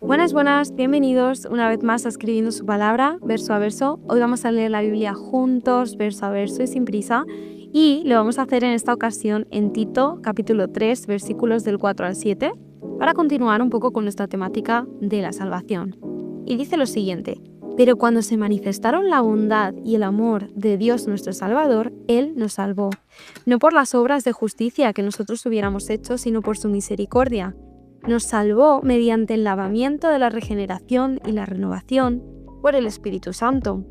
Buenas, buenas, bienvenidos una vez más a Escribiendo su Palabra, verso a verso. Hoy vamos a leer la Biblia juntos, verso a verso y sin prisa. Y lo vamos a hacer en esta ocasión en Tito, capítulo 3, versículos del 4 al 7, para continuar un poco con nuestra temática de la salvación. Y dice lo siguiente: pero cuando se manifestaron la bondad y el amor de Dios nuestro Salvador, Él nos salvó, no por las obras de justicia que nosotros hubiéramos hecho, sino por su misericordia. Nos salvó mediante el lavamiento de la regeneración y la renovación por el Espíritu Santo,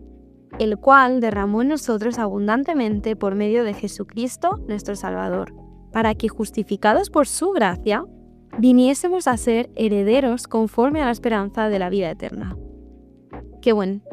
el cual derramó en nosotros abundantemente por medio de Jesucristo nuestro Salvador, para que, justificados por su gracia, viniésemos a ser herederos conforme a la esperanza de la vida eterna. Qué buen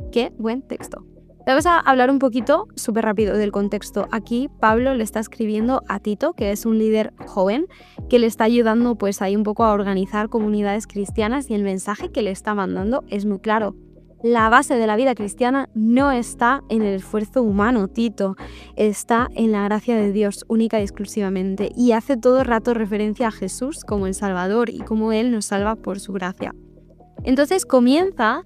texto. Vamos a hablar un poquito, súper rápido, del contexto. Aquí Pablo le está escribiendo a Tito, que es un líder joven, que le está ayudando pues ahí un poco a organizar comunidades cristianas, y el mensaje que le está mandando es muy claro. La base de la vida cristiana no está en el esfuerzo humano, Tito, está en la gracia de Dios única y exclusivamente, y hace todo el rato referencia a Jesús como el Salvador y cómo Él nos salva por su gracia. Entonces comienza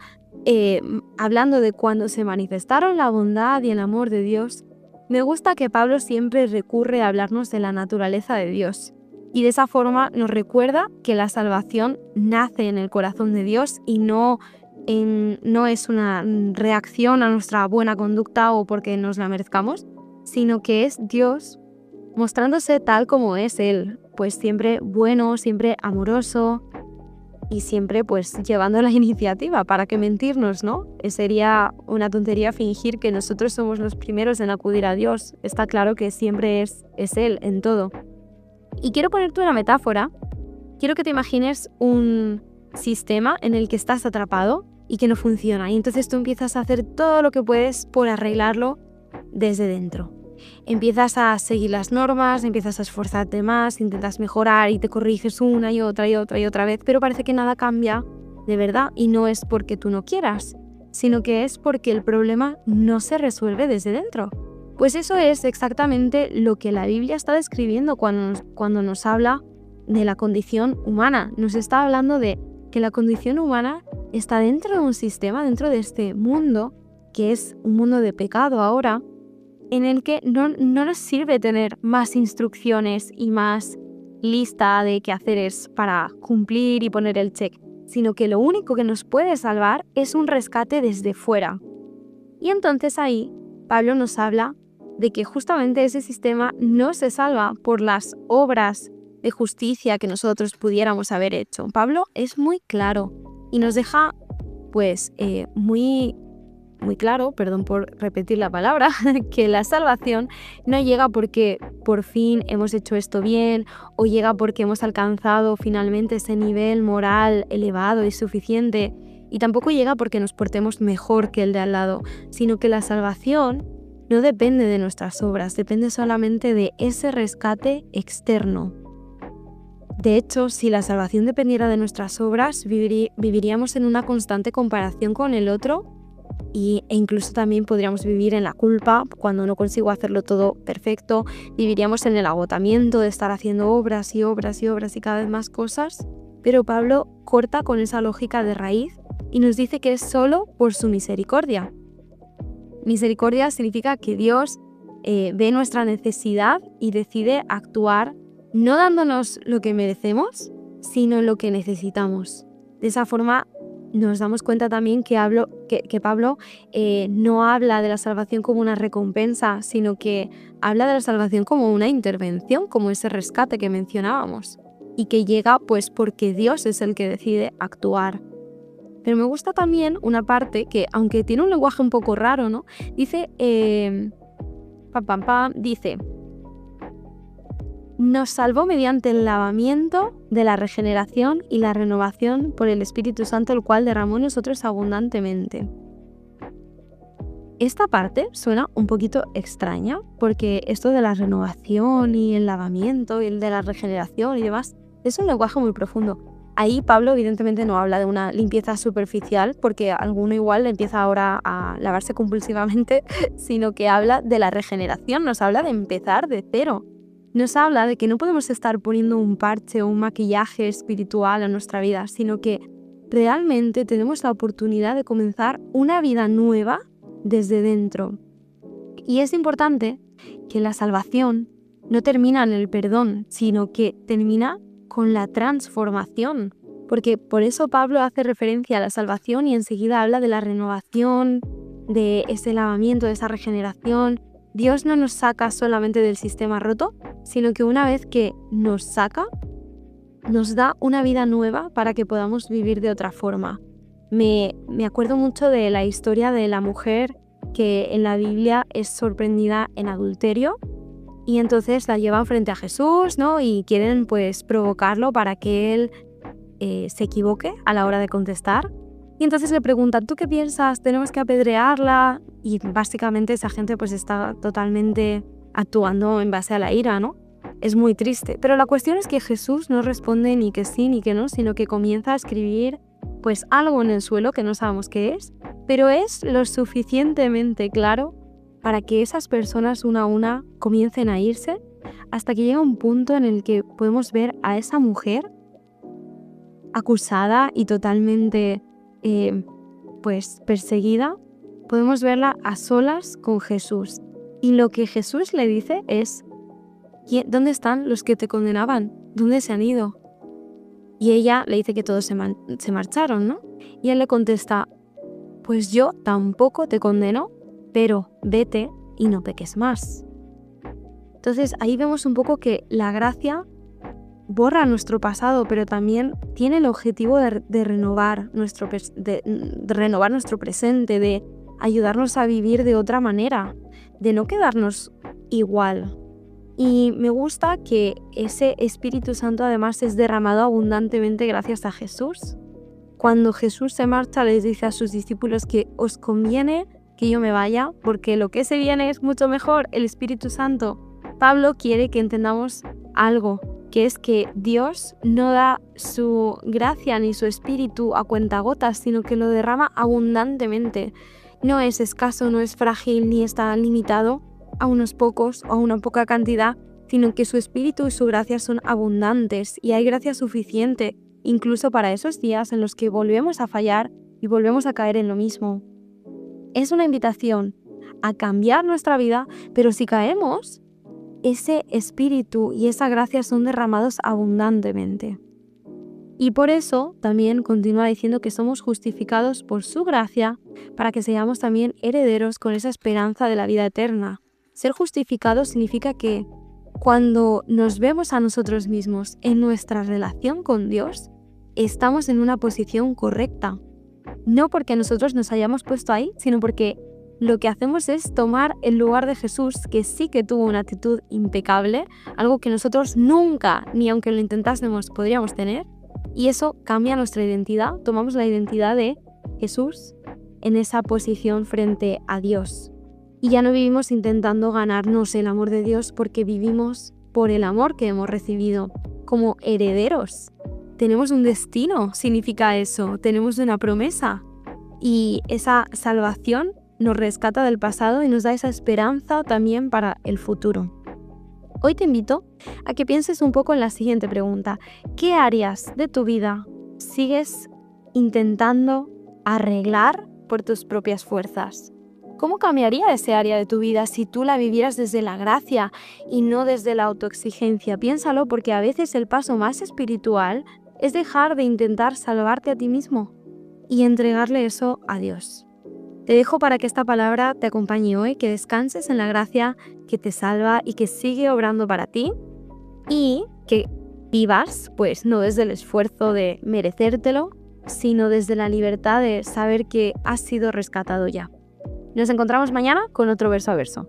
hablando de cuando se manifestaron la bondad y el amor de Dios. Me gusta que Pablo siempre recurre a hablarnos de la naturaleza de Dios, y de esa forma nos recuerda que la salvación nace en el corazón de Dios y no es una reacción a nuestra buena conducta o porque nos la merezcamos, sino que es Dios mostrándose tal como es Él, pues siempre bueno, siempre amoroso, y siempre pues llevando la iniciativa. ¿Para qué mentirnos, no? Sería una tontería fingir que nosotros somos los primeros en acudir a Dios. Está claro que siempre es Él en todo. Y quiero ponerte una metáfora. Quiero que te imagines un sistema en el que estás atrapado y que no funciona. Y entonces tú empiezas a hacer todo lo que puedes por arreglarlo desde dentro. Empiezas a seguir las normas, empiezas a esforzarte más, intentas mejorar y te corriges una y otra y otra y otra vez, pero parece que nada cambia de verdad, y no es porque tú no quieras, sino que es porque el problema no se resuelve desde dentro. Pues eso es exactamente lo que la Biblia está describiendo cuando nos habla de la condición humana. Nos está hablando de que la condición humana está dentro de un sistema, dentro de este mundo, que es un mundo de pecado ahora, en el que no nos sirve tener más instrucciones y más lista de quehaceres para cumplir y poner el check, sino que lo único que nos puede salvar es un rescate desde fuera. Y entonces ahí Pablo nos habla de que justamente ese sistema no se salva por las obras de justicia que nosotros pudiéramos haber hecho. Pablo es muy claro y nos deja pues muy claro, perdón por repetir la palabra, que la salvación no llega porque por fin hemos hecho esto bien, o llega porque hemos alcanzado finalmente ese nivel moral elevado y suficiente, y tampoco llega porque nos portemos mejor que el de al lado, sino que la salvación no depende de nuestras obras, depende solamente de ese rescate externo. De hecho, si la salvación dependiera de nuestras obras, viviríamos en una constante comparación con el otro, e incluso también podríamos vivir en la culpa cuando no consigo hacerlo todo perfecto. Viviríamos en el agotamiento de estar haciendo obras y obras y obras y cada vez más cosas. Pero Pablo corta con esa lógica de raíz y nos dice que es solo por su misericordia. Misericordia significa que Dios ve nuestra necesidad y decide actuar no dándonos lo que merecemos, sino lo que necesitamos. De esa forma nos damos cuenta también que Pablo no habla de la salvación como una recompensa, sino que habla de la salvación como una intervención, como ese rescate que mencionábamos, y que llega pues porque Dios es el que decide actuar. Pero me gusta también una parte que, aunque tiene un lenguaje un poco raro, ¿no? Dice, dice: nos salvó mediante el lavamiento de la regeneración y la renovación por el Espíritu Santo, el cual derramó en nosotros abundantemente. Esta parte suena un poquito extraña, porque esto de la renovación y el lavamiento y el de la regeneración y demás es un lenguaje muy profundo. Ahí Pablo evidentemente no habla de una limpieza superficial, porque alguno igual empieza ahora a lavarse compulsivamente, sino que habla de la regeneración, nos habla de empezar de cero. Nos habla de que no podemos estar poniendo un parche o un maquillaje espiritual a nuestra vida, sino que realmente tenemos la oportunidad de comenzar una vida nueva desde dentro. Y es importante que la salvación no termina en el perdón, sino que termina con la transformación. Porque por eso Pablo hace referencia a la salvación y enseguida habla de la renovación, de ese lavamiento, de esa regeneración. Dios no nos saca solamente del sistema roto, sino que una vez que nos saca, nos da una vida nueva para que podamos vivir de otra forma. Me acuerdo mucho de la historia de la mujer que en la Biblia es sorprendida en adulterio y entonces la llevan frente a Jesús, ¿no? Y quieren pues provocarlo para que él se equivoque a la hora de contestar. Y entonces le preguntan, ¿tú qué piensas? ¿Tenemos que apedrearla? Y básicamente esa gente pues está totalmente actuando en base a la ira, ¿no? Es muy triste. Pero la cuestión es que Jesús no responde ni que sí ni que no, sino que comienza a escribir pues algo en el suelo que no sabemos qué es, pero es lo suficientemente claro para que esas personas una a una comiencen a irse hasta que llega un punto en el que podemos ver a esa mujer acusada y totalmente pues perseguida, podemos verla a solas con Jesús. Y lo que Jesús le dice es, ¿dónde están los que te condenaban? ¿Dónde se han ido? Y ella le dice que todos se marcharon, ¿no? Y él le contesta, pues yo tampoco te condeno, pero vete y no peques más. Entonces ahí vemos un poco que la gracia borra nuestro pasado, pero también tiene el objetivo de renovar nuestro presente, de ayudarnos a vivir de otra manera, de no quedarnos igual. Y me gusta que ese Espíritu Santo además es derramado abundantemente gracias a Jesús. Cuando Jesús se marcha, les dice a sus discípulos que os conviene que yo me vaya, porque lo que se viene es mucho mejor, el Espíritu Santo. Pablo quiere que entendamos algo, que es que Dios no da su gracia ni su Espíritu a cuentagotas, sino que lo derrama abundantemente. No es escaso, no es frágil, ni está limitado a unos pocos o a una poca cantidad, sino que su Espíritu y su gracia son abundantes y hay gracia suficiente, incluso para esos días en los que volvemos a fallar y volvemos a caer en lo mismo. Es una invitación a cambiar nuestra vida, pero si caemos, ese Espíritu y esa gracia son derramados abundantemente. Y por eso también continúa diciendo que somos justificados por su gracia para que seamos también herederos con esa esperanza de la vida eterna. Ser justificados significa que cuando nos vemos a nosotros mismos en nuestra relación con Dios, estamos en una posición correcta. No porque nosotros nos hayamos puesto ahí, sino porque lo que hacemos es tomar el lugar de Jesús, que sí que tuvo una actitud impecable, algo que nosotros nunca, ni aunque lo intentásemos, podríamos tener, y eso cambia nuestra identidad. Tomamos la identidad de Jesús en esa posición frente a Dios. Y ya no vivimos intentando ganarnos el amor de Dios, porque vivimos por el amor que hemos recibido como herederos. Tenemos un destino, significa eso, tenemos una promesa. Y esa salvación nos rescata del pasado y nos da esa esperanza también para el futuro. Hoy te invito a que pienses un poco en la siguiente pregunta. ¿Qué áreas de tu vida sigues intentando arreglar por tus propias fuerzas? ¿Cómo cambiaría ese área de tu vida si tú la vivieras desde la gracia y no desde la autoexigencia? Piénsalo, porque a veces el paso más espiritual es dejar de intentar salvarte a ti mismo y entregarle eso a Dios. Te dejo para que esta palabra te acompañe hoy, que descanses en la gracia que te salva y que sigue obrando para ti, y que vivas, pues no desde el esfuerzo de merecértelo, sino desde la libertad de saber que has sido rescatado ya. Nos encontramos mañana con otro verso a verso.